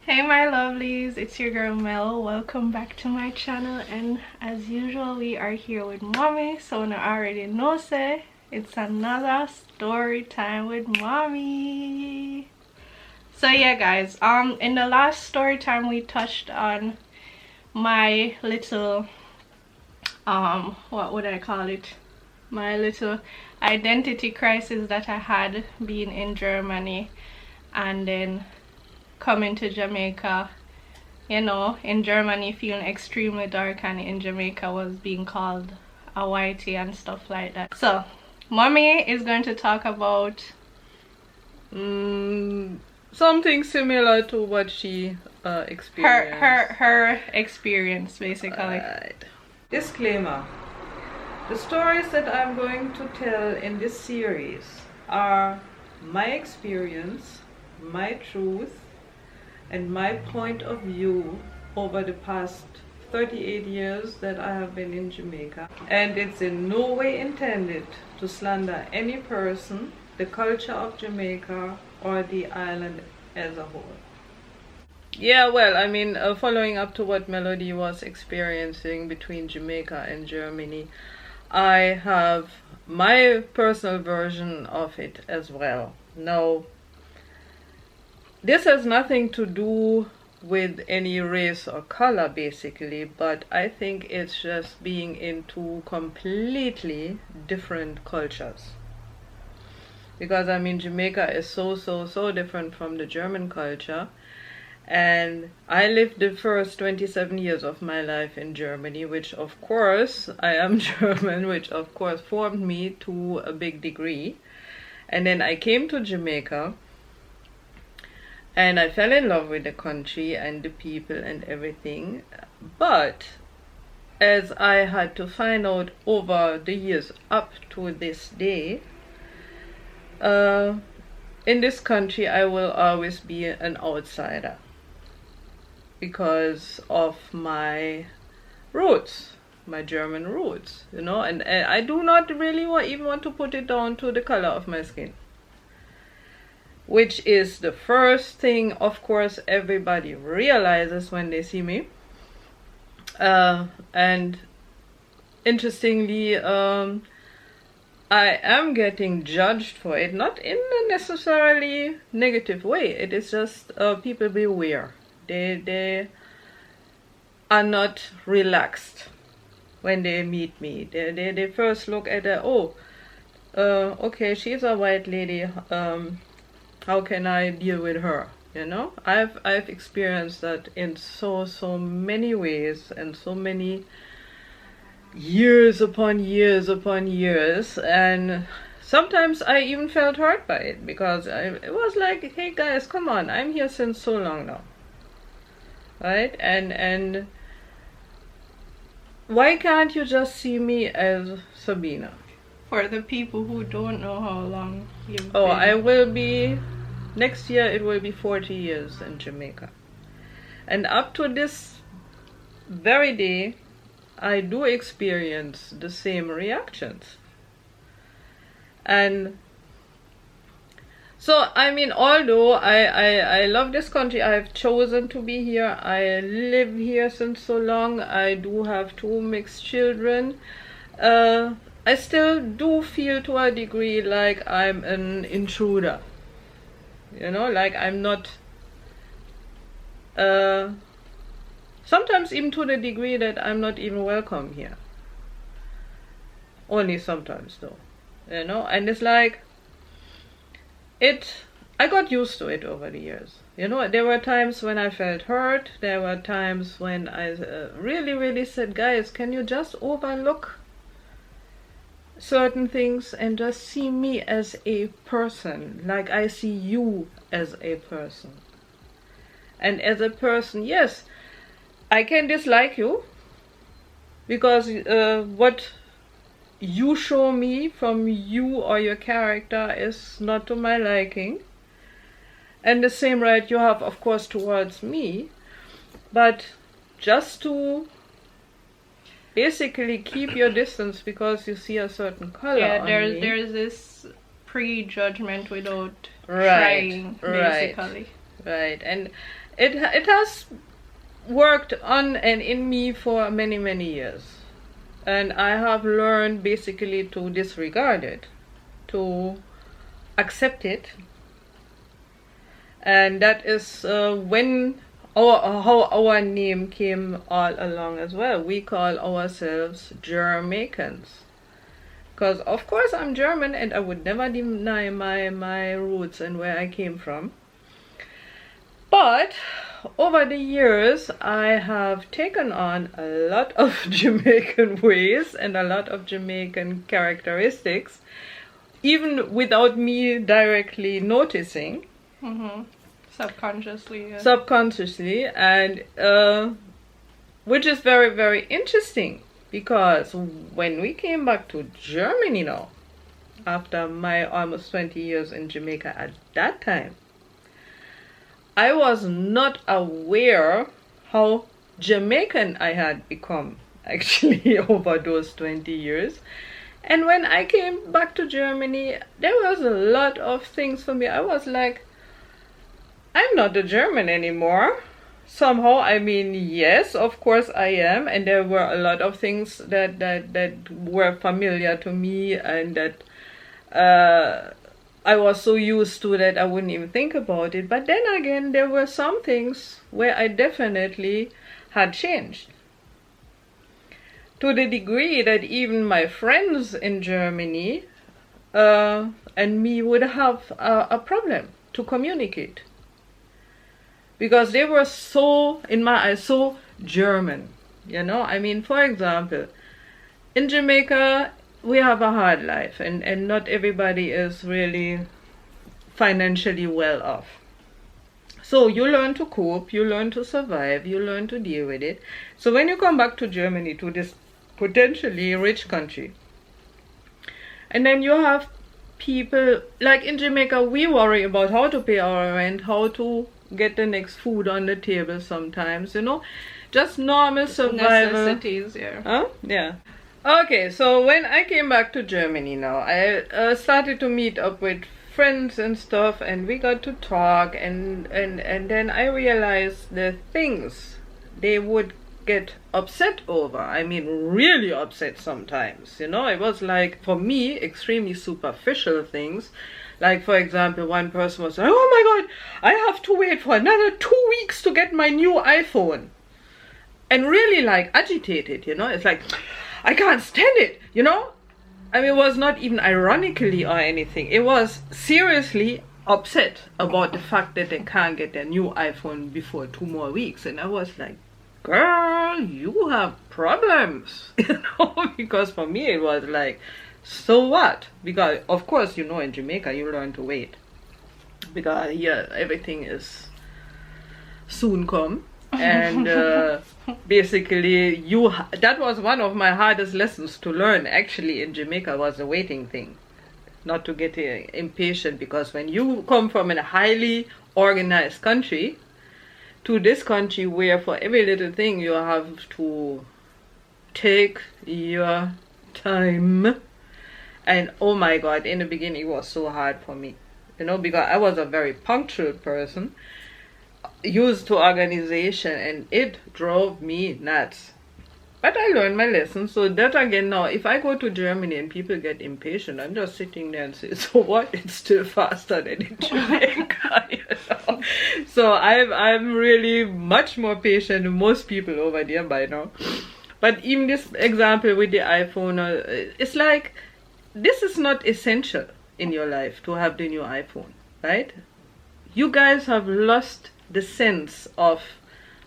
Hey my lovelies, it's your girl Mel. Welcome back to my channel, and as usual we are here with mommy. So now I already know say it's another story time with mommy. So yeah guys, in the last story time we touched on my little what would I call it, my little identity crisis that I had being in Germany and then coming to Jamaica, you know, in Germany feeling extremely dark, and in Jamaica was being called a whitey and stuff like that. So mommy is going to talk about something similar to what she experienced. her experience basically. Right. Disclaimer: the stories that I'm going to tell in this series are my experience, my truth, and my point of view over the past 38 years that I have been in Jamaica. And it's in no way intended to slander any person, the culture of Jamaica, or the island as a whole. Yeah, well, I mean, following up to what Melody was experiencing between Jamaica and Germany, I have my personal version of it as well. Now, this has nothing to do with any race or color basically, but I think it's just being in two completely different cultures. Because I mean, Jamaica is so different from the German culture. And I lived the first 27 years of my life in Germany, which of course, I am German, which of course formed me to a big degree. And then I came to Jamaica, and I fell in love with the country and the people and everything. But as I had to find out over the years up to this day, in this country I will always be an outsider because of my roots, my German roots, you know, and I do not really even want to put it down to the color of my skin, which is the first thing, of course, everybody realizes when they see me. And interestingly, I am getting judged for it, not in a necessarily negative way. It is just people beware. They are not relaxed when they meet me. They first look at okay, she's a white lady. How can I deal with her? You know, I've experienced that in so many ways, and so many years upon years upon years, and sometimes I even felt hurt by it, because it was like, hey guys, come on, I'm here since so long now, right? And why can't you just see me as Sabina? For the people who don't know how long you've been. I will be, next year it will be 40 years in Jamaica. And up to this very day, I do experience the same reactions. And so, I mean, although I love this country, I've chosen to be here, I live here since so long, I do have 2 mixed children, I still do feel to a degree like I'm an intruder. You know, like I'm not, sometimes even to the degree that I'm not even welcome here. Only sometimes though, you know, and it's like, I got used to it over the years. You know, there were times when I felt hurt, there were times when I really said, guys, can you just overlook certain things and just see me as a person, like I see you as a person. And as a person, yes, I can dislike you because what you show me from you or your character is not to my liking, and the same right you have, of course, towards me. But just to basically keep your distance because you see a certain color. Yeah, there's this prejudgment without trying, basically. Right. And it has worked on and in me for many years, and I have learned basically to disregard it, to accept it, and that is when how our name came all along as well. We call ourselves Jamaicans, because of course I'm German and I would never deny my roots and where I came from. But over the years I have taken on a lot of Jamaican ways and a lot of Jamaican characteristics, even without me directly noticing. Subconsciously, yeah. Subconsciously, and which is very interesting, because when we came back to Germany now, after my almost 20 years in Jamaica at that time, I was not aware how Jamaican I had become actually over those 20 years. And when I came back to Germany, there was a lot of things for me. I was like, I'm not a German anymore. Somehow, I mean, yes, of course I am. And there were a lot of things that were familiar to me, and that I was so used to that I wouldn't even think about it. But then again, there were some things where I definitely had changed, to the degree that even my friends in Germany and me would have a problem to communicate, because they were so, in my eyes, so German, you know. I mean, for example, in Jamaica we have a hard life, and not everybody is really financially well off. So you learn to cope, you learn to survive, you learn to deal with it. So when you come back to Germany, to this potentially rich country, and then you have people, like in Jamaica, we worry about how to pay our rent, how to get the next food on the table sometimes, you know, just normal survival necessities. Yeah. Huh? Yeah. Okay, so when I came back to Germany now, I started to meet up with friends and stuff, and we got to talk, and then I realized the things they would get upset over. I mean, really upset sometimes, you know. It was like, for me, extremely superficial things. Like, for example, one person was like, oh my god, I have to wait for another 2 weeks to get my new iPhone. And really, like, agitated, you know. It's like, I can't stand it, you know. I mean, it was not even ironically or anything. It was seriously upset about the fact that they can't get their new iPhone before 2 more weeks. And I was like, girl, you have problems, you know. Because for me, it was like, so what? Because of course, you know, in Jamaica you learn to wait, because here everything is soon come. And basically that was one of my hardest lessons to learn actually in Jamaica, was the waiting thing. Not to get impatient, because when you come from a highly organized country to this country where for every little thing you have to take your time. And oh my god, in the beginning it was so hard for me, you know, because I was a very punctual person, used to organization, and it drove me nuts. But I learned my lesson. So that again, now if I go to Germany and people get impatient, I'm just sitting there and say, so what? It's still faster than in Jamaica, you know? So I'm really much more patient than most people over there by now. But even this example with the iPhone, it's like, this is not essential in your life to have the new iPhone, right? You guys have lost the sense of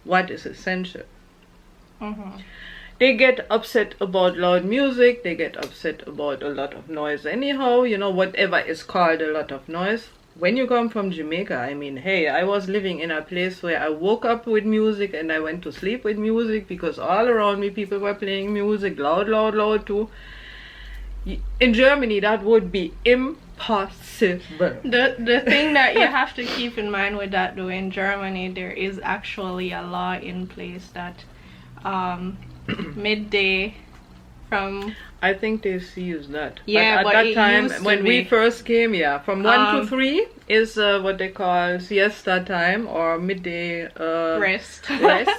what is essential. They get upset about loud music, they get upset about a lot of noise anyhow, you know, whatever is called a lot of noise. When you come from Jamaica, I mean, hey, I was living in a place where I woke up with music and I went to sleep with music, because all around me people were playing music loud too. In Germany, that would be impossible. The thing that you have to keep in mind with that, though, in Germany, there is actually a law in place that midday from. I think they seized that. Yeah, but but at it that time, used to when we be. first came, yeah, from 1 to 3 is what they call siesta time or midday Rest. rest.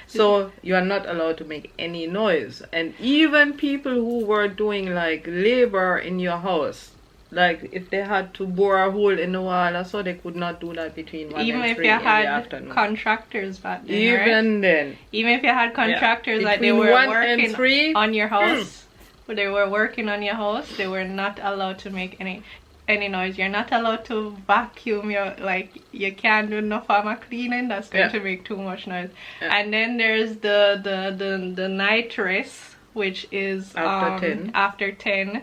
So you are not allowed to make any noise. And even people who were doing like labor in your house, like if they had to bore a hole in the wall or so, they could not do that between 1 Even and if 3 you in the had afternoon. contractors back then, Even right? then. Even if you had contractors, Yeah. like they Between were 1 working and 3, on your house, when they were working on your house, they were not allowed to make any noise. You're not allowed to vacuum your, like, you can't do no form of cleaning. That's going to make too much noise. Yeah. And then there's the night rest, which is after 10.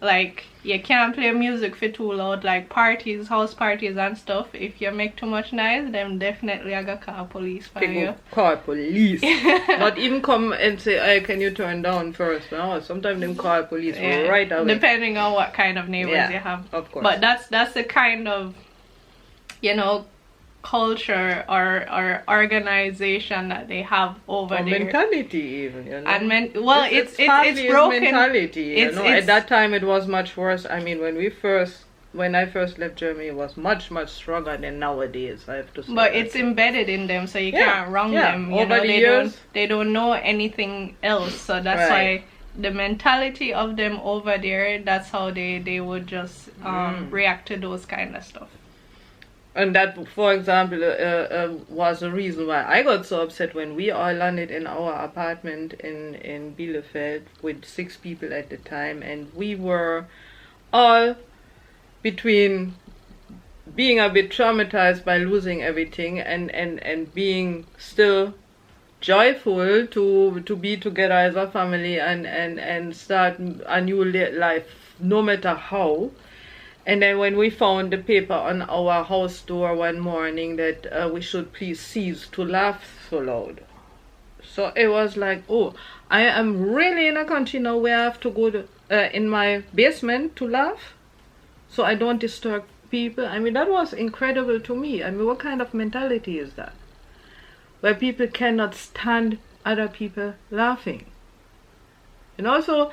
Like, you can't play music for too loud, like parties, house parties and stuff. If you make too much noise, then definitely I got call police for you. Call police. Not even come and say, hey, can you turn down first? No, sometimes them call police right away. Depending on what kind of neighbors you have. Of course. But that's the kind of, you know, culture or organization that they have over there. Mentality even, you know. And it's broken. Mentality, you know. At that time it was much worse. I mean, when I first left Germany, it was much stronger than nowadays, I have to say. But it's embedded in them, so you can't wrong them. You Over know, the years, they don't know anything else, so that's why the mentality of them over there, that's how they would just react to those kind of stuff. And that, for example, was the reason why I got so upset when we all landed in our apartment in Bielefeld with 6 people at the time, and we were all between being a bit traumatized by losing everything and being still joyful to be together as a family and start a new life, no matter how. And then when we found the paper on our house door one morning that we should please cease to laugh so loud. So it was like, oh, I am really in a country now where I have to go in my basement to laugh so I don't disturb people. I mean, that was incredible to me. I mean, what kind of mentality is that? Where people cannot stand other people laughing. And also,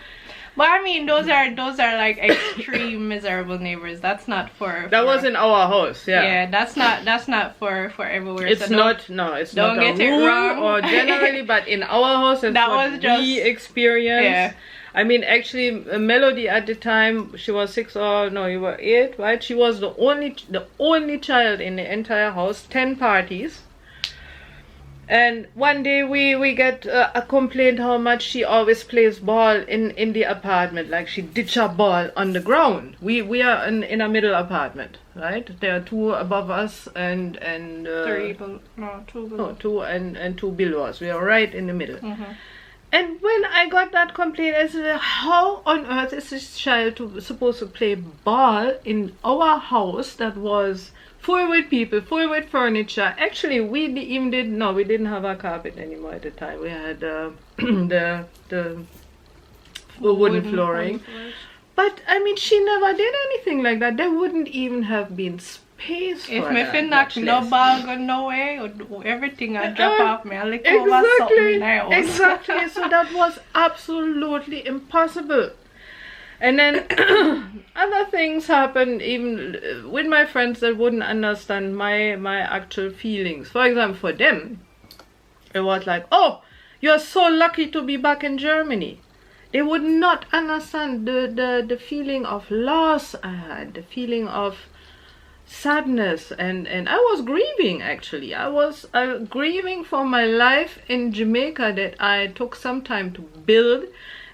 but I mean, those are like extreme miserable neighbors. That's not for that was in our house. Yeah, that's not for everywhere. It's so not a rule or generally, but in our house, it's that what was just we experienced. Yeah. I mean, actually, Melody at the time, she was 6 or no, you were 8, right? She was the only child in the entire house. 10 parties. And one day we get a complaint how much she always plays ball in the apartment, like she ditch a ball on the ground. We are in a middle apartment, right? There are 2 above us and 3 below. No, 2 below. No, 2 and 2 below us. We are right in the middle. Mm-hmm. And when I got that complaint, I said, how on earth is this child supposed to play ball in our house that was full with people, full with furniture? Actually, we didn't have a carpet anymore at the time. We had the wooden flooring. But I mean, she never did anything like that. There wouldn't even have been space for that. If me knock no ball go nowhere, everything I drop off me, I lick over something in our house. Exactly. So that was absolutely impossible. And then other things happened even with my friends that wouldn't understand my actual feelings. For example, for them, it was like, oh, you're so lucky to be back in Germany. They would not understand the feeling of loss I had, the feeling of sadness, and I was grieving actually. I was grieving for my life in Jamaica that I took some time to build,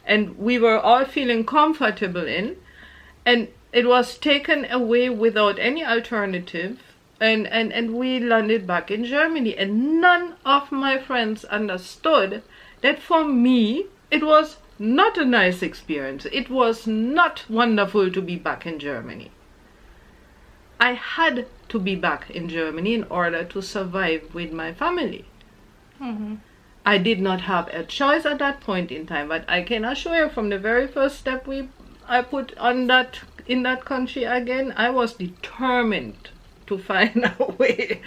and we were all feeling comfortable in, and it was taken away without any alternative, and we landed back in Germany, and none of my friends understood that for me it was not a nice experience. It was not wonderful to be back in Germany. I had to be back in Germany in order to survive with my family. Mm-hmm. I did not have a choice at that point in time, but I can assure you from the very first step I put on in that country again, I was determined to find a way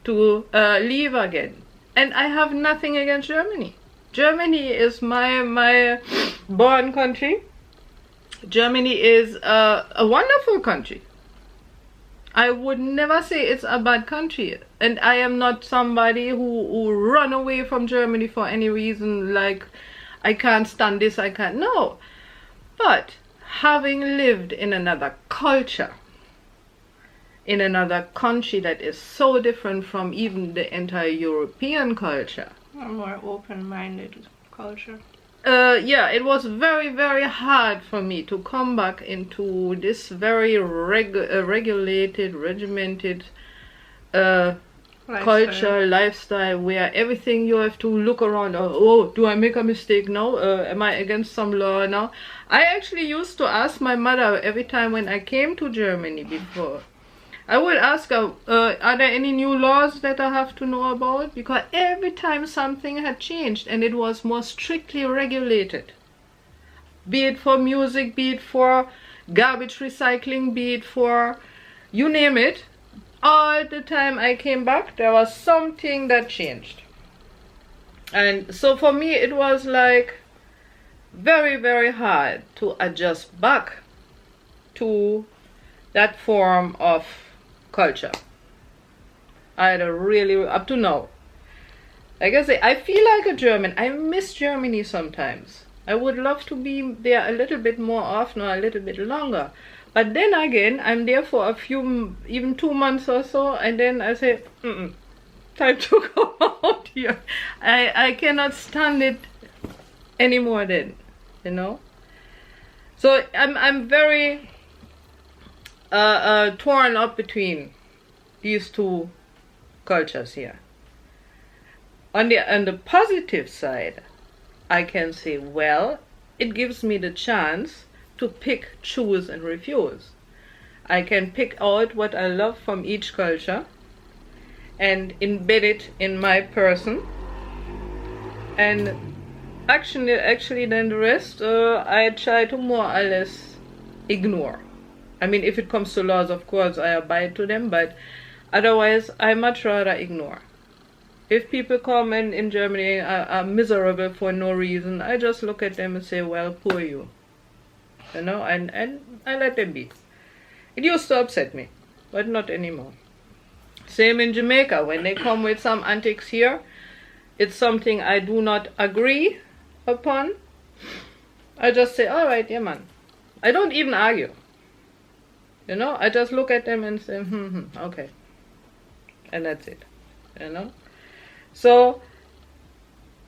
to leave again. And I have nothing against Germany. Germany is my born country. Germany is a wonderful country. I would never say it's a bad country, and I am not somebody who run away from Germany for any reason, like I can't stand this, I can't. No, but having lived in another culture, in another country that is so different from even the entire European culture, a more open-minded culture. Yeah, it was very, very hard for me to come back into this very regulated, regimented culture, lifestyle, where everything you have to look around. Oh, do I make a mistake now? Am I against some law now? I actually used to ask my mother every time when I came to Germany before. I would ask her, are there any new laws that I have to know about? Because every time something had changed and it was more strictly regulated. Be it for music, be it for garbage recycling, be it for, you name it. All the time I came back, there was something that changed. And so for me, it was like very, very hard to adjust back to that form of culture. I had a really, up to now, like I say, I feel like a German. I miss Germany sometimes. I would love to be there a little bit more often or a little bit longer. But then again, I'm there for a few, even 2 months or so, and then I say, time to go out here. I cannot stand it anymore then, you know. So I'm very torn up between these two cultures here. On the positive side, I can say, well, it gives me the chance to pick, choose, and refuse. I can pick out what I love from each culture and embed it in my person, and actually then the rest I try to more or less ignore. I mean, if it comes to laws, of course, I abide to them, but otherwise, I much rather ignore. If people come in Germany are miserable for no reason, I just look at them and say, well, poor you. You know, and I let them be. It used to upset me, but not anymore. Same in Jamaica. When they come with some antics here, it's something I do not agree upon. I just say, all right, yeah, man. I don't even argue. You know, I just look at them and say, okay. And that's it, you know. So,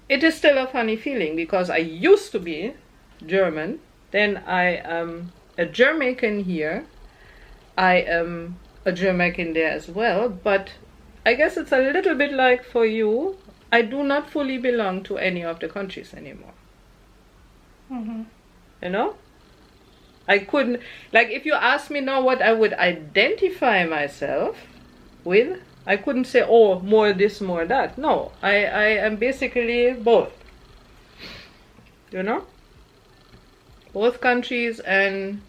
it is still a funny feeling because I used to be German, then I am a Jamaican here, I am a Jamaican there as well, but I guess it's a little bit like for you, I do not fully belong to any of the countries anymore. You know? I couldn't, like if you ask me now what I would identify myself with, I couldn't say, oh, more this, more that. No, I am basically both. You know? Both countries, and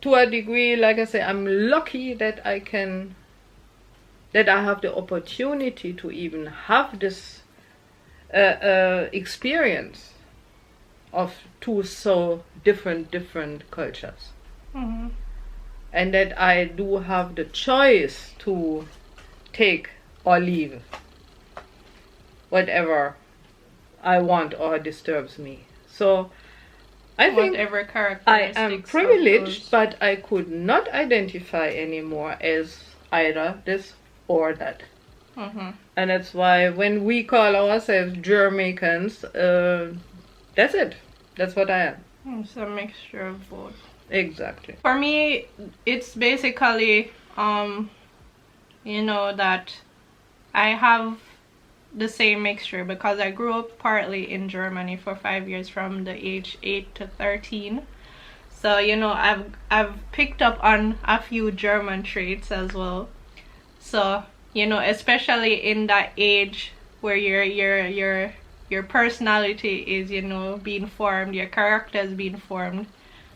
to a degree, like I say, I'm lucky that I have the opportunity to even have this experience of two so different cultures. And that I do have the choice to take or leave whatever I want or disturbs me. So I think I am privileged, but I could not identify anymore as either this or that. And that's why when we call ourselves Jamaicans, that's it. That's what I am. It's a mixture of both. Exactly. For me, it's basically, you know, that I have the same mixture because I grew up partly in Germany for 5 years from the age 8 to 13. So, you know, I've picked up on a few German traits as well. So, you know, especially in that age where your personality is, you know, being formed, your character is being formed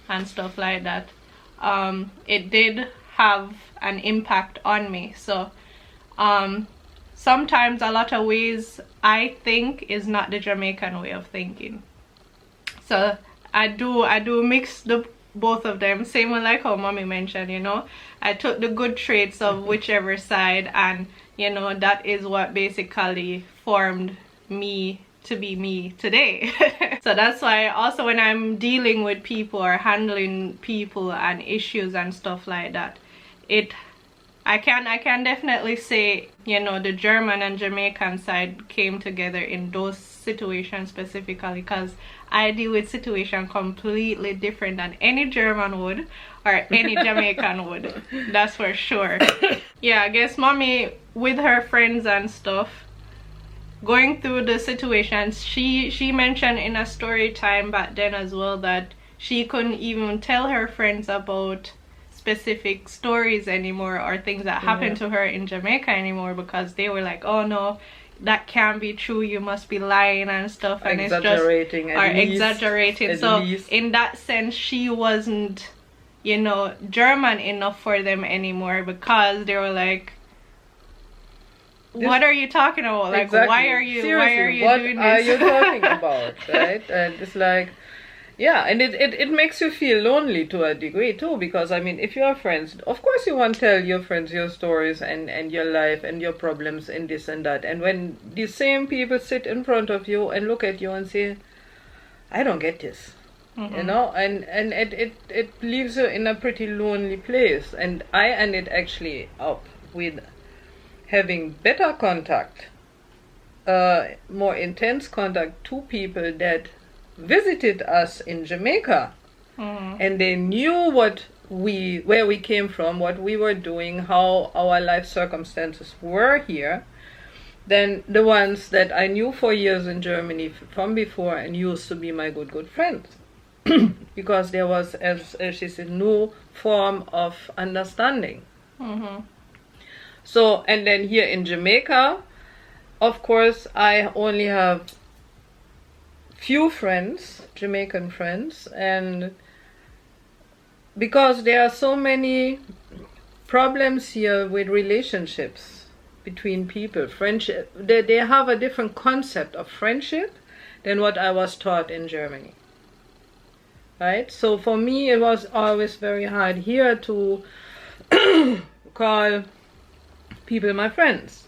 and stuff like that. It did have an impact on me. So sometimes a lot of ways I think is not the Jamaican way of thinking. So I do mix the both of them, same with like how mommy mentioned, you know, I took the good traits of whichever side, and you know, that is what basically formed me to be me today. So that's why also when I'm dealing with people or handling people and issues and stuff like that, I can definitely say, you know, the German and Jamaican side came together in those situations specifically, because I deal with situation completely different than any German would or any Jamaican would. That's for sure. Yeah, I guess mommy with her friends and stuff, going through the situations, she mentioned in a story time back then as well that she couldn't even tell her friends about specific stories anymore or things that happened to her in Jamaica anymore, because they were like, oh no, that can't be true, you must be lying and stuff, and exaggerating, it's just exaggerating. So in that sense, she wasn't, you know, German enough for them anymore, because they were like, what are you talking about? Like, exactly. why are you Seriously, doing this? what are you talking about, right? And it's like, yeah, and it makes you feel lonely to a degree too, because I mean, if you are friends, of course you want to tell your friends your stories and your life and your problems and this and that, and when the same people sit in front of you and look at you and say, I don't get this, you know, and it leaves you in a pretty lonely place. And I ended actually up with having better contact, more intense contact to people that visited us in Jamaica, and they knew where we came from, what we were doing, how our life circumstances were here, than the ones that I knew for years in Germany from before and used to be my good friends. Because there was, as she said, no form of understanding. So, and then here in Jamaica, of course, I only have few friends, Jamaican friends, and because there are so many problems here with relationships between people, friendship, they have a different concept of friendship than what I was taught in Germany, right? So for me, it was always very hard here to call people my friends,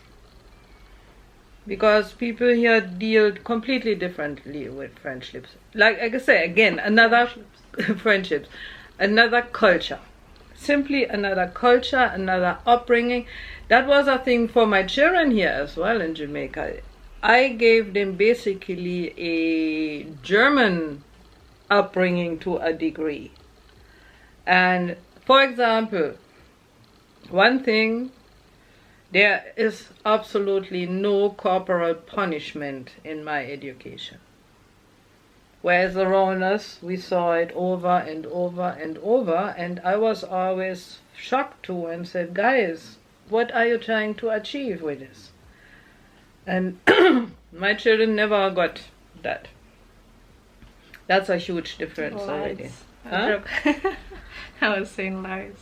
because people here deal completely differently with friendships. Like I say, again, another friendships, another culture, simply another culture, another upbringing. That was a thing for my children here as well in Jamaica. I gave them basically a German upbringing to a degree. And for example, one thing, there is absolutely no corporal punishment in my education. Whereas around us, we saw it over and over and over, and I was always shocked too and said, guys, what are you trying to achieve with this? And my children never got that. That's a huge difference already. Huh? I was saying lies.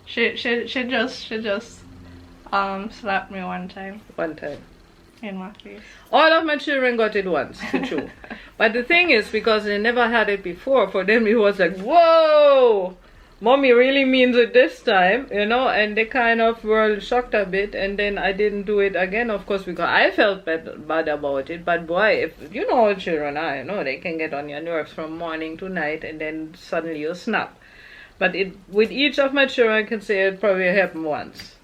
She just slapped me one time. One time. In my face. All of my children got it once, to true. But the thing is, because they never had it before, for them it was like, whoa, mommy really means it this time, you know, and they kind of were shocked a bit, and then I didn't do it again, of course, because I felt bad about it. But boy, if you know how children are, you know, they can get on your nerves from morning to night, and then suddenly you snap. But with each of my children, I can say it probably happened once.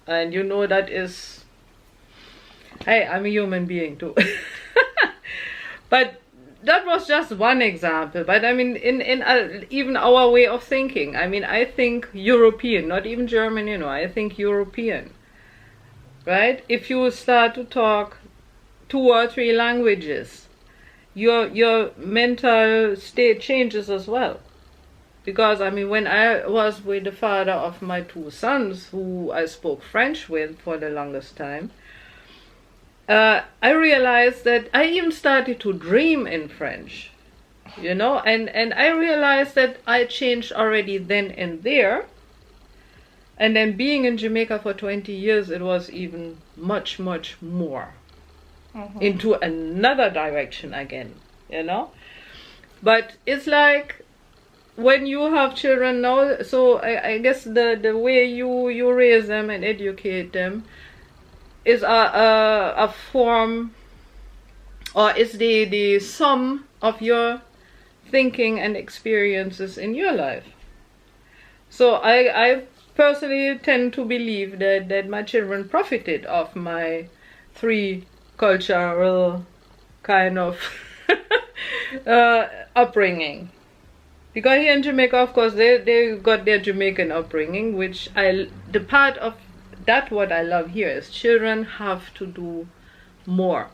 And you know that is, hey, I'm a human being too. But that was just one example. But I mean, in even our way of thinking, I mean, I think European, not even German, you know, I think European, right? If you start to talk 2 or 3 languages, your mental state changes as well. Because, I mean, when I was with the father of my 2 sons, who I spoke French with for the longest time, I realized that I even started to dream in French, you know, and I realized that I changed already then and there. And then being in Jamaica for 20 years, it was even much, much more into another direction again, you know. But it's like when you have children now, so I guess the way you raise them and educate them is a form, or is the sum of your thinking and experiences in your life. So I personally tend to believe that my children profited of my 3 cultural kind of upbringing. Because here in Jamaica, of course, they got their Jamaican upbringing, which the part of that what I love here is children have to do more.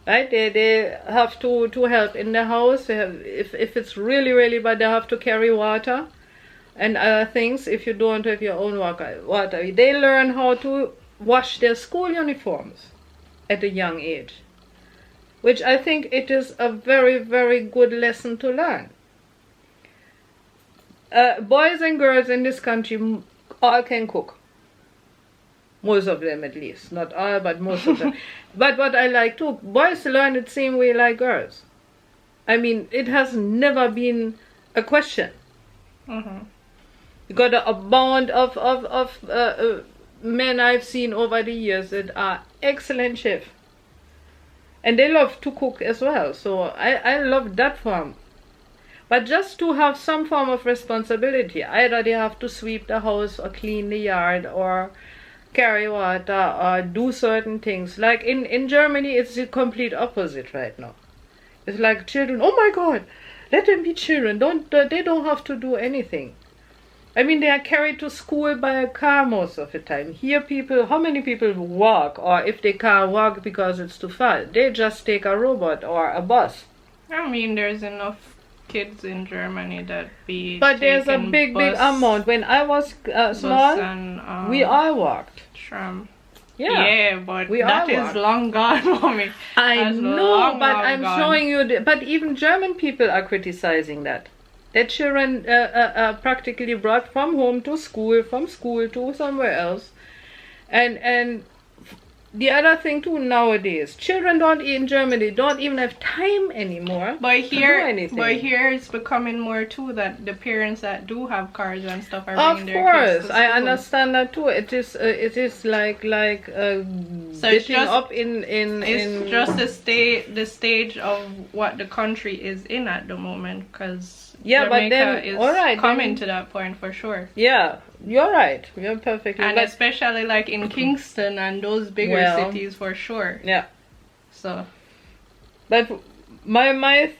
Right? They have to help in the house. If it's really, really bad, they have to carry water and other things. If you don't have your own water, they learn how to wash their school uniforms at a young age, which I think it is a very, very good lesson to learn. Boys and girls in this country all can cook. Most of them, at least. Not all, but most of them. But what I like too, boys learn the same way like girls. I mean, it has never been a question. You got a bond of men I've seen over the years that are excellent chefs. And they love to cook as well. So I love that form. But just to have some form of responsibility. Either they have to sweep the house or clean the yard or carry water or do certain things. Like in Germany, it's the complete opposite right now. It's like children, oh my God, let them be children. They don't have to do anything. I mean, they are carried to school by a car most of the time. Here how many people walk? Or if they can't walk because it's too far, they just take a robot or a bus. I mean, there's enough kids in Germany that be But there's a big amount. When I was small, and, we all walked. Tram. Yeah, but we that is long gone, mommy. I know, but long I'm gone. showing you. But even German people are criticizing that. Their children practically brought from home to school, from school to somewhere else. And the other thing too nowadays, children in Germany don't even have time anymore but to do anything. But here it's becoming more too that the parents that do have cars and stuff are Of bringing their kids course, to I school. understand that too. It is like So it's getting just up in just the stage of what the country is in at the moment, because Yeah, but Jamaica then is all right, coming to that point for sure. Yeah, you're right. You're perfectly And right. especially like in Kingston and those bigger cities for sure. Yeah. So, but my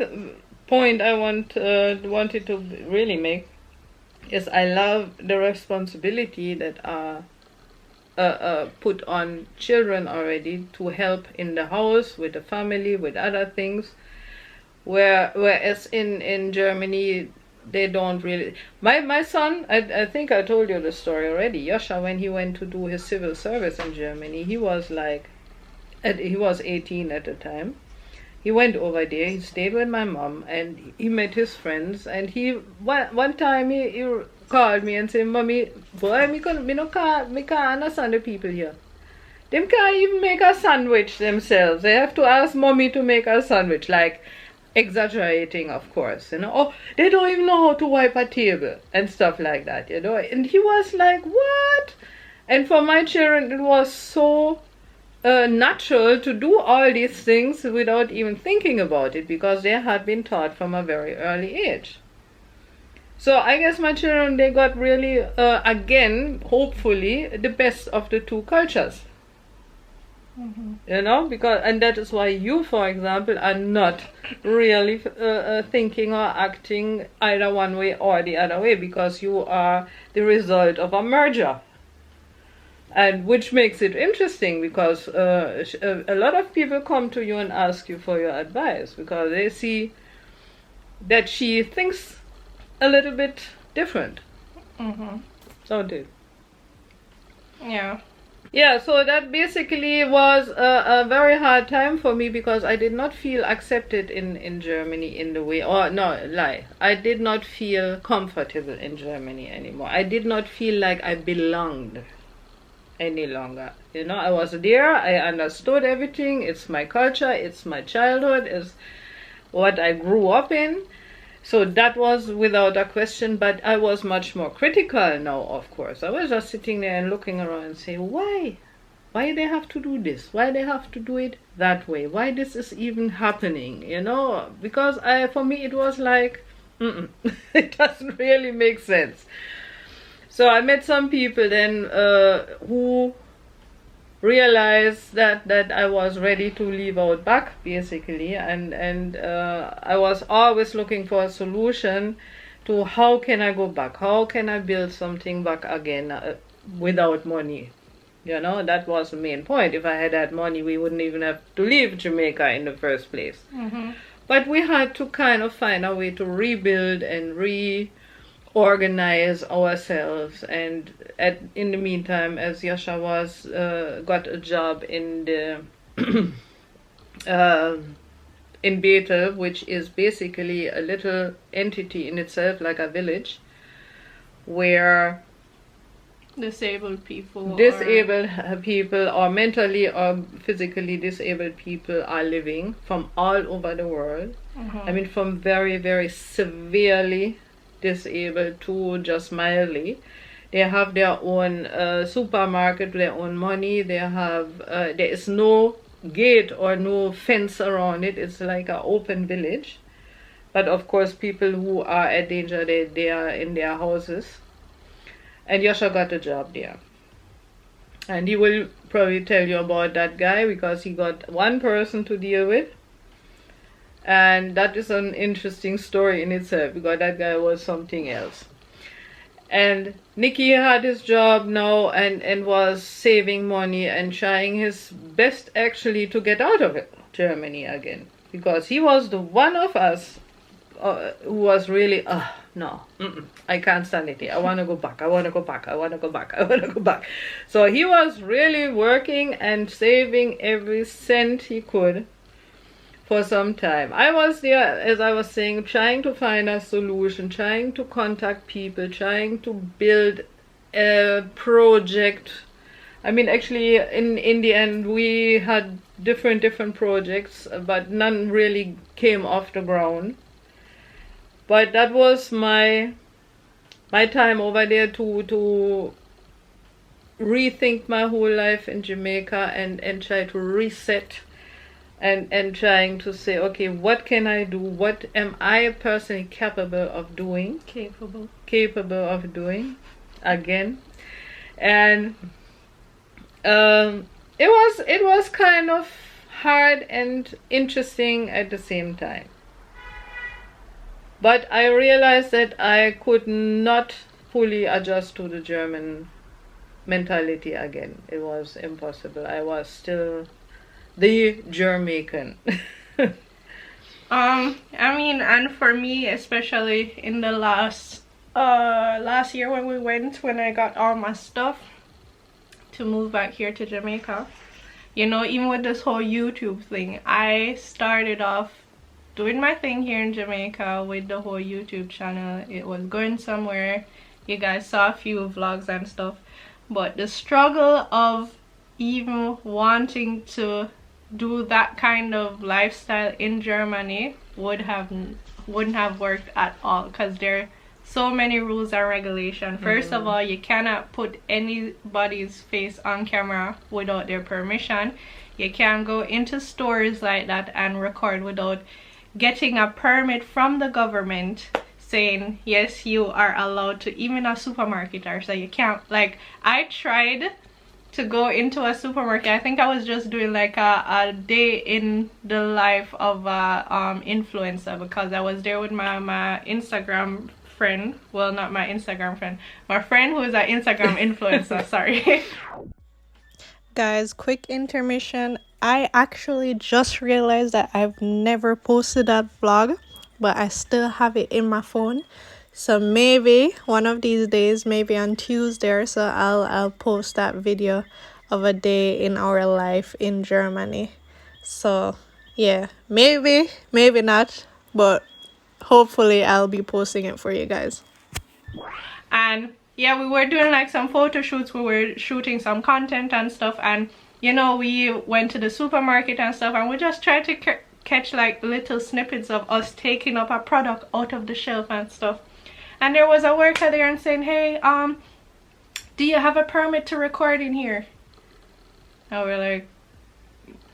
point I wanted to really make is I love the responsibility that are put on children already to help in the house, with the family, with other things. Whereas in Germany they don't really. My son, I think I told you the story already. Yosha, when he went to do his civil service in Germany, he was 18 at the time. He went over there. He stayed with my mom, and he met his friends. And one time he called me and said, "Mommy, boy, me can't understand the people here. Them can't even make a sandwich themselves. They have to ask mommy to make a sandwich." Like, exaggerating, of course, oh, they don't even know how to wipe a table and stuff like that, and he was like, what? And for my children it was so natural to do all these things without even thinking about it, because they had been taught from a very early age. So I guess my children, they got really again, hopefully, the best of the two cultures. Because, and that is why you, for example, are not really thinking or acting either one way or the other way, because you are the result of a merger, and which makes it interesting, because a lot of people come to you and ask you for your advice because they see that she thinks a little bit different. Don't they? yeah. Yeah, so that basically was a very hard time for me because I did not feel accepted in Germany in the way, or no, lie. I did not feel comfortable in Germany anymore. I did not feel like I belonged any longer. You know, I was there, I understood everything. It's my culture, it's my childhood, it's what I grew up in. So that was without a question, but I was much more critical now, of course. I was just sitting there and looking around and saying, why? Why they have to do this? Why they have to do it that way? Why this is even happening? You know, because for me it was like, it doesn't really make sense. So I met some people then who realized that I was ready to leave out back basically, and I was always looking for a solution to how can I go back, how can I build something back again without money. You know, that was the main point. If I had had money, we wouldn't even have to leave Jamaica in the first place. But we had to kind of find a way to rebuild and reorganize ourselves. And in the meantime, as Yasha was got a job in the in Bethel, which is basically a little entity in itself, like a village, where Disabled people or mentally or physically disabled people are living from all over the world. I mean, from very, very severely disabled to just mildly. They have their own supermarket, their own money. They have there is no gate or no fence around it. It's like an open village. But of course, people who are at danger, they are in their houses. And Yasha got a job there. And he will probably tell you about that guy because he got one person to deal with. And that is an interesting story in itself because that guy was something else. And Nicky had his job now and was saving money and trying his best actually to get out of it, Germany again. Because he was the one of us who was really, no, I can't stand it here. I want to go back. I want to go back. I want to go back. I want to go back. So he was really working and saving every cent he could for some time. I was there, as I was saying, trying to find a solution, trying to contact people, trying to build a project. I mean, actually, in the end, we had different projects, but none really came off the ground. But that was my time over there to rethink my whole life in Jamaica and try to reset and trying to say, okay, what can I do? What am I personally capable of doing? Capable of doing again. And it was kind of hard and interesting at the same time. But I realized that I could not fully adjust to the German mentality again. It was impossible. I was still the Jamaican. I mean, and for me, especially in the last year when I got all my stuff to move back here to Jamaica, you know, even with this whole YouTube thing, I started off doing my thing here in Jamaica with the whole YouTube channel. It was going somewhere. You guys saw a few vlogs and stuff, but the struggle of even wanting to do that kind of lifestyle in Germany wouldn't have worked at all, because there are so many rules and regulations. First of all, you cannot put anybody's face on camera without their permission. You can't go into stores like that and record without getting a permit from the government saying yes, you are allowed to, even a supermarket or so. You can't, like, I tried to go into a supermarket. I think I was just doing like a day in the life of a influencer, because I was there with my Instagram friend. Well, not my Instagram friend, my friend who is an Instagram influencer. Sorry. Guys, quick intermission. I actually just realized that I've never posted that vlog, but I still have it in my phone. So maybe one of these days, maybe on Tuesday or so, I'll post that video of a day in our life in Germany. So yeah, maybe not, but hopefully I'll be posting it for you guys. And yeah, we were doing like some photo shoots, we were shooting some content and stuff, and you know, we went to the supermarket and stuff, and we just tried to catch like little snippets of us taking up a product out of the shelf and stuff. And there was a worker there and saying, hey, do you have a permit to record in here? And we're like,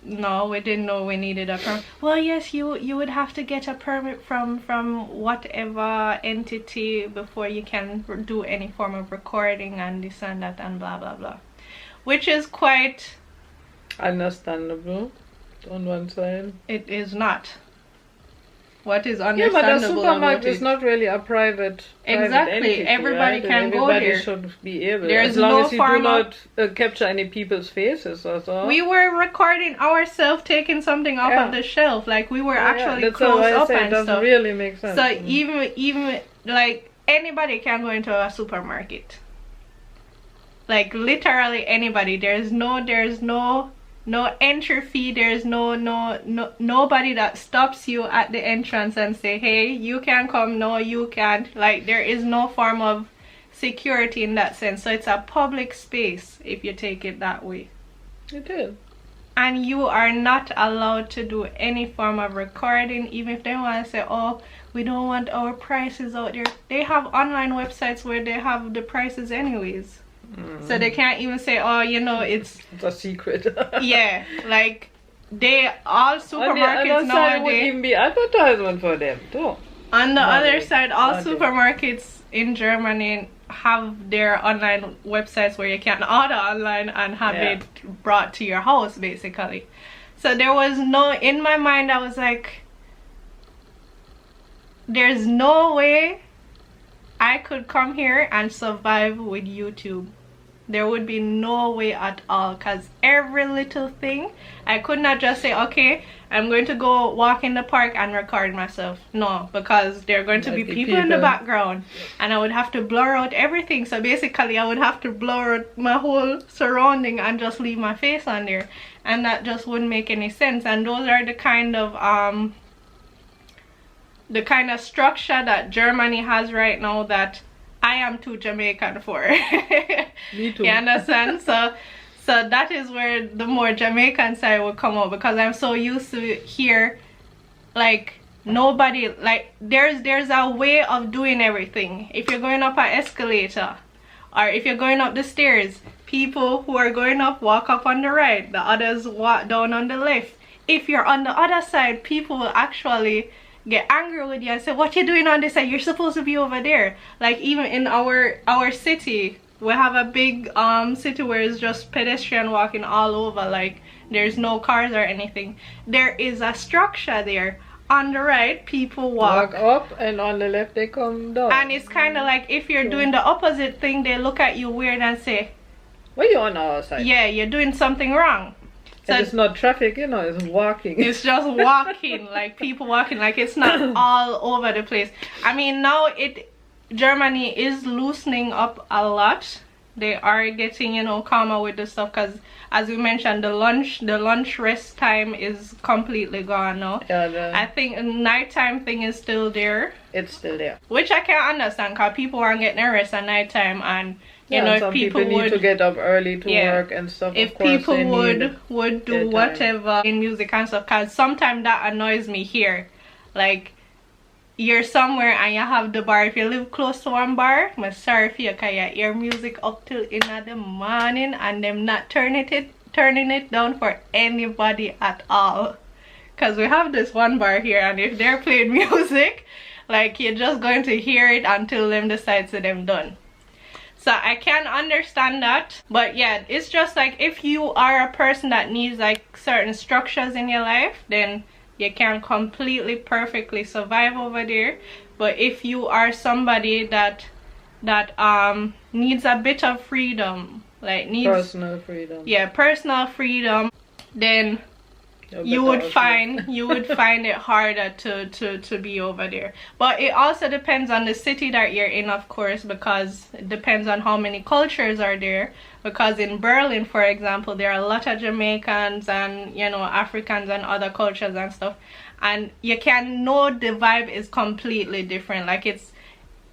no, we didn't know we needed a permit. Well, yes, you would have to get a permit from whatever entity before you can do any form of recording and this and that and blah blah blah, which is quite understandable on one side. It is not. What is understandable? Yeah, but the supermarket is not really a private exactly entity, everybody right? can go there. Everybody should be able. There's as long no as you do not capture any people's faces or so. We were recording ourselves taking something off of the shelf, like we were actually that's close why I up say and it doesn't stuff. really make sense. So even like anybody can go into a supermarket, like literally anybody. There's no entry fee. There's nobody that stops you at the entrance and say, hey, you can come, no you can't. Like there is no form of security in that sense. So it's a public space if you take it that way. It is. And you are not allowed to do any form of recording, even if they want to say, oh, we don't want our prices out there. They have online websites where they have the prices anyways. So they can't even say, oh, you know, it's a secret. Yeah, like all supermarkets nowadays would even be advertisement for them too. On the other side, all supermarkets in Germany have their online websites where you can order online and have it brought to your house basically. So there was no, in my mind I was like, there's no way I could come here and survive with YouTube. There would be no way at all, because every little thing, I could not just say, okay, I'm going to go walk in the park and record myself. No, because there are going to be people in the background and I would have to blur out everything. So basically I would have to blur out my whole surrounding and just leave my face on there, and that just wouldn't make any sense. And those are the kind of structure that Germany has right now that I am too Jamaican for. Me too. You understand? So that is where the more Jamaican side will come out, because I'm so used to here, like nobody, like there's a way of doing everything. If you're going up an escalator or if you're going up the stairs, people who are going up walk up on the right, the others walk down on the left. If you're on the other side, people will actually get angry with you and say, what you doing on this side? You're supposed to be over there. Like even in our city, we have a big city where it's just pedestrian walking all over, like there's no cars or anything. There is a structure there. On the right, people walk up, and on the left they come down. And it's kind of like if you're doing the opposite thing, they look at you weird and say, what are you on our side? Yeah, you're doing something wrong. So and it's not traffic, you know, it's walking. It's just walking, like people walking, like it's not all over the place. I mean, now Germany is loosening up a lot. They are getting, you know, calmer with the stuff, because as we mentioned, the lunch rest time is completely gone now. Yeah, I think the nighttime thing is still there. It's still there. Which I can't understand, because people aren't getting their rest at nighttime, and you know, if people need to get up early to work and stuff. If people would do whatever in music and stuff, because sometimes that annoys me here. Like you're somewhere and you have the bar. If you live close to one bar, I'm sorry for you, because you hear music up till in the morning and them not turning it down for anybody at all. Because we have this one bar here, and if they're playing music, like you're just going to hear it until them decides that them done. So I can understand that, but yeah, it's just like if you are a person that needs like certain structures in your life, then you can completely perfectly survive over there. But if you are somebody that needs a bit of freedom, like needs personal freedom, personal freedom, then you would find it harder to be over there. But it also depends on the city that you're in, of course, because it depends on how many cultures are there. Because in Berlin, for example, there are a lot of Jamaicans and, you know, Africans and other cultures and stuff, and you can know the vibe is completely different. Like, it's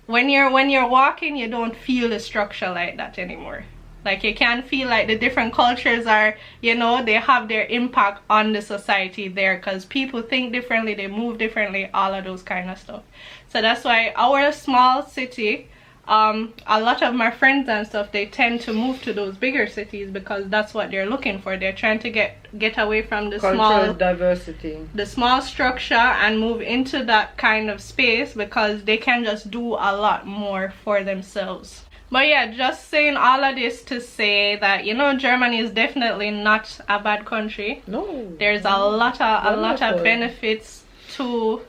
when you're walking, you don't feel the structure like that anymore. Like, you can feel like the different cultures are, you know, they have their impact on the society there, because people think differently, they move differently, all of those kind of stuff. So that's why our small city, a lot of my friends and stuff, they tend to move to those bigger cities because that's what they're looking for. They're trying to get away from the cultural diversity, the small structure, and move into that kind of space because they can just do a lot more for themselves. But yeah, just saying all of this to say that, you know, Germany is definitely not a bad country. No, there's a lot of benefits to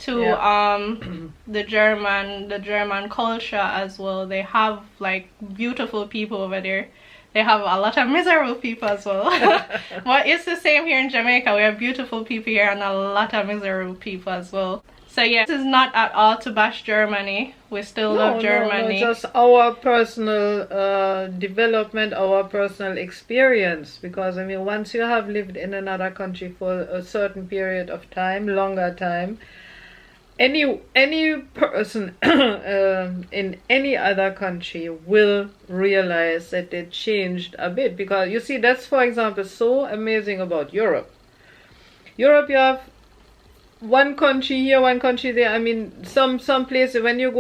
the German culture as well. They have like beautiful people over there. They have a lot of miserable people as well. But it's the same here in Jamaica. We have beautiful people here and a lot of miserable people as well. So yeah, this is not at all to bash Germany. We still love Germany. No, just our personal development, our personal experience. Because I mean, once you have lived in another country for a certain period of time, longer time, any person in any other country will realize that it changed a bit. Because you see, that's, for example, so amazing about Europe. You have one country here, one country there. I mean, some places, when you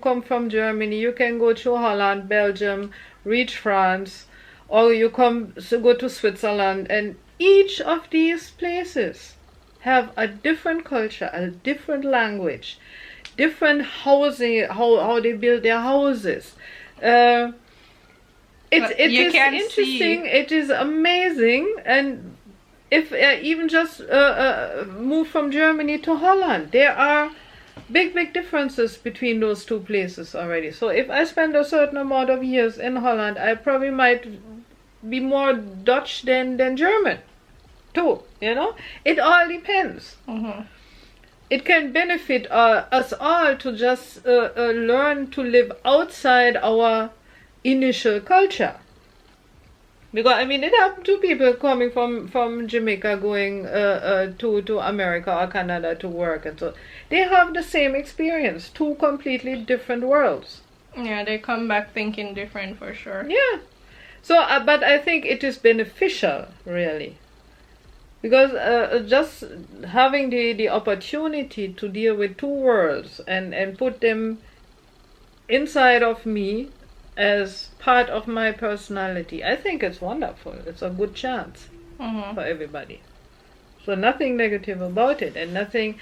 come from Germany, you can go to Holland, Belgium, reach France, or you go to Switzerland, and each of these places have a different culture, a different language, different housing, how they build their houses. It is interesting. It is amazing. And if even just move from Germany to Holland, there are big differences between those two places already. So if I spend a certain amount of years in Holland, I probably might be more Dutch than German too, you know. It all depends. It can benefit us all to just learn to live outside our initial culture. Because I mean, it happened to people coming from Jamaica going to America or Canada to work, and so they have the same experience, two completely different worlds. Yeah, they come back thinking different for sure. Yeah. So, but I think it is beneficial, really, because just having the opportunity to deal with two worlds and put them inside of me as part of my personality, I think it's wonderful. It's a good chance for everybody. So nothing negative about it, and nothing.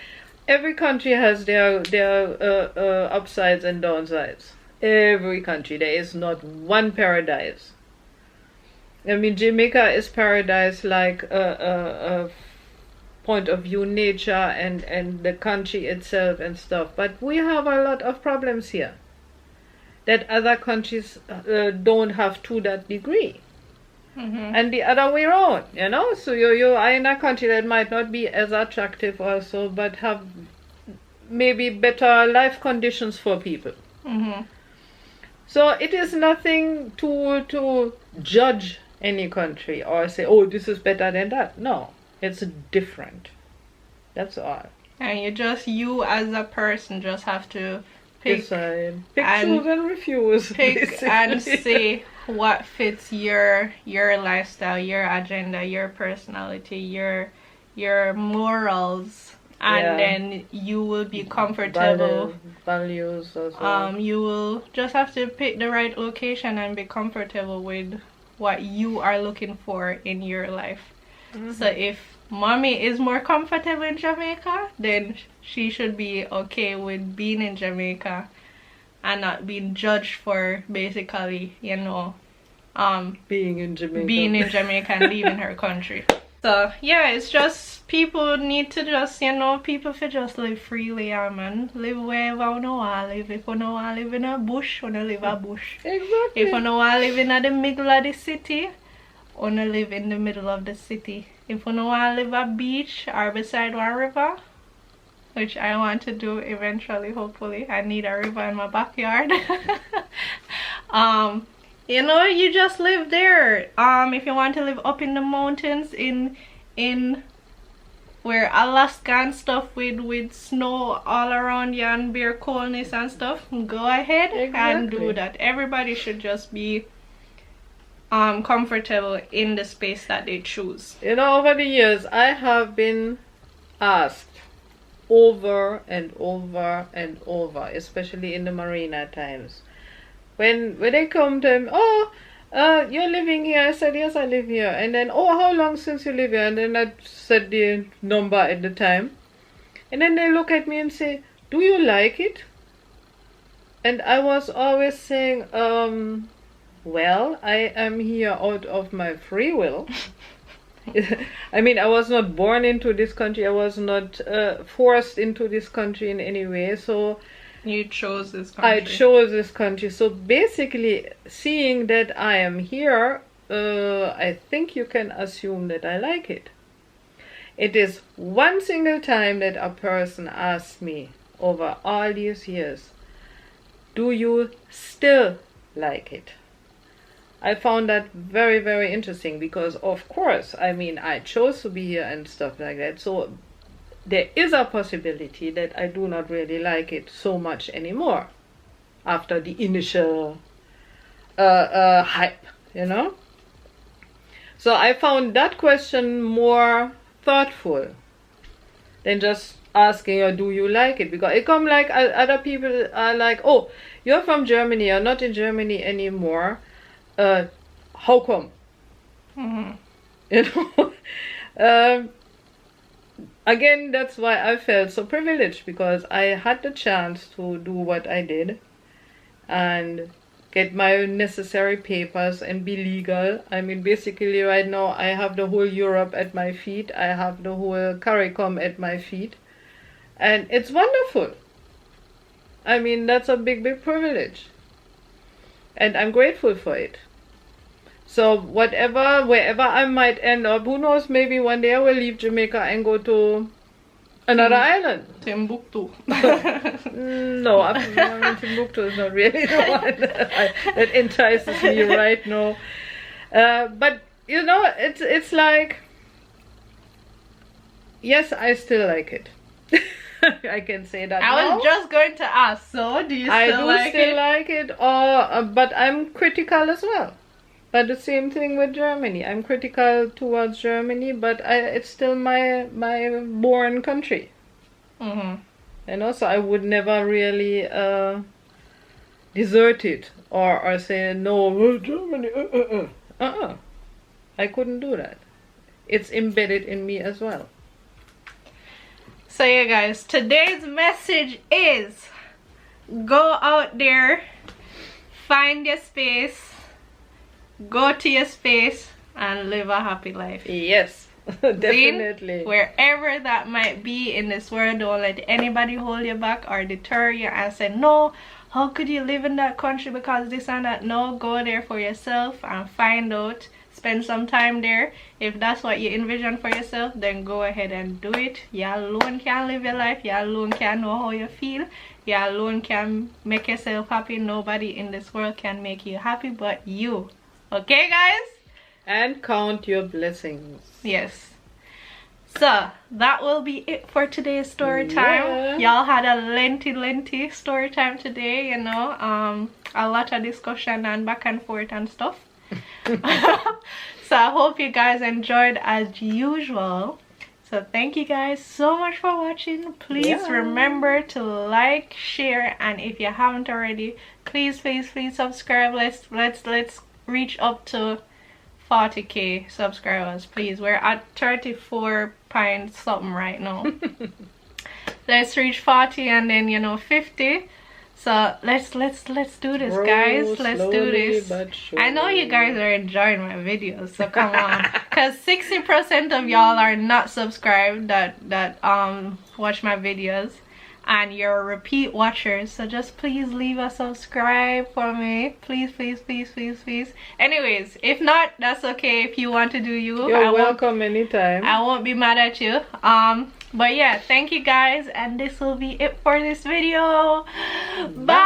Every country has their upsides and downsides. Every country, there is not one paradise. I mean, Jamaica is paradise, like a point of view, nature and the country itself and stuff. But we have a lot of problems here that other countries don't have to that degree. And the other way around, you know. So you are in a country that might not be as attractive also, but have maybe better life conditions for people. So it is nothing to judge any country or say, oh, this is better than that. No, it's different. That's all. And you as a person just have to decide, choose and refuse. Pick and see what fits your lifestyle, your agenda, your personality, your morals, and then you will be comfortable. Values as well. You will just have to pick the right location and be comfortable with what you are looking for in your life. So if mommy is more comfortable in Jamaica, then she should be okay with being in Jamaica and not being judged for basically, you know, being in Jamaica and leaving her country. So yeah, it's just people need to just, you know, people should just live freely, man. Live wherever you want to live. If you don't want to live in a bush, you live a bush. Exactly. If you don't want to live in the middle of the city, you live in the middle of the city. if you don't want to live at beach or beside one river, which I want to do eventually, hopefully. I need a river in my backyard. You know, you just live there. If you want to live up in the mountains in where Alaska and stuff with snow all around you and bare coldness and stuff, go ahead and do that. Everybody should just be comfortable in the space that they choose. You know, over the years I have been asked over and over and over, especially in the marina times, when they come to him, oh, you're living here. I said, yes, I live here. And then, oh, how long since you live here? And then I said the number at the time. And then they look at me and say, do you like it? And I was always saying, well, I am here out of my free will. I mean, I was not born into this country. I was not forced into this country in any way. So you chose this country. I chose this country. So basically, seeing that I am here, I think you can assume that I like it. It is one single time that a person asked me over all these years, do you still like it? I found that very, very interesting because, of course, I mean, I chose to be here and stuff like that. So there is a possibility that I do not really like it so much anymore after the initial hype, you know. So I found that question more thoughtful than just asking, or do you like it? Because it come like other people are like, oh, you're from Germany, you're not in Germany anymore. How come? You know. Again, that's why I felt so privileged, because I had the chance to do what I did and get my necessary papers and be legal. I mean, basically right now I have the whole Europe at my feet. I have the whole CARICOM at my feet. And it's wonderful. I mean, that's a big, big privilege. And I'm grateful for it. So wherever I might end up, who knows, maybe one day I will leave Jamaica and go to another island. Timbuktu. No, Timbuktu is not really the one that entices me right now. But, you know, it's like, yes, I still like it. I can say that I was just going to ask, so do you still like it? I do still like it, or but I'm critical as well. But the same thing with Germany. I'm critical towards Germany, but it's still my born country. You know, so I would never really desert it or say no, Germany. I couldn't do that. It's embedded in me as well. So yeah, guys, today's message is go out there, find your space, go to your space, and live a happy life. Yes, definitely. Wherever that might be in this world, don't let anybody hold you back or deter you and say, no, how could you live in that country because this and that? No, go there for yourself and find out. Spend some time there. If that's what you envision for yourself, then go ahead and do it. You alone can live your life. You alone can know how you feel. You alone can make yourself happy. Nobody in this world can make you happy but you. Okay, guys? And count your blessings. Yes. So that will be it for today's story time. Y'all had a lengthy story time today, you know. A lot of discussion and back and forth and stuff. So I hope you guys enjoyed as usual. So thank you guys so much for watching. Please remember to like, share, and if you haven't already, please subscribe. Let's reach up to 40k subscribers, please. We're at 34 point something right now. Let's reach 40 and then, you know, 50. So let's do this, guys. Let's do this. I know you guys are enjoying my videos, so come on. Because 60% of y'all are not subscribed that watch my videos, and you're repeat watchers, so just please leave a subscribe for me, please, please, please, please, please. Anyways, if not, that's okay. If you want to do you, you're welcome anytime. I won't be mad at you. But yeah, thank you guys, and this will be it for this video. Bye.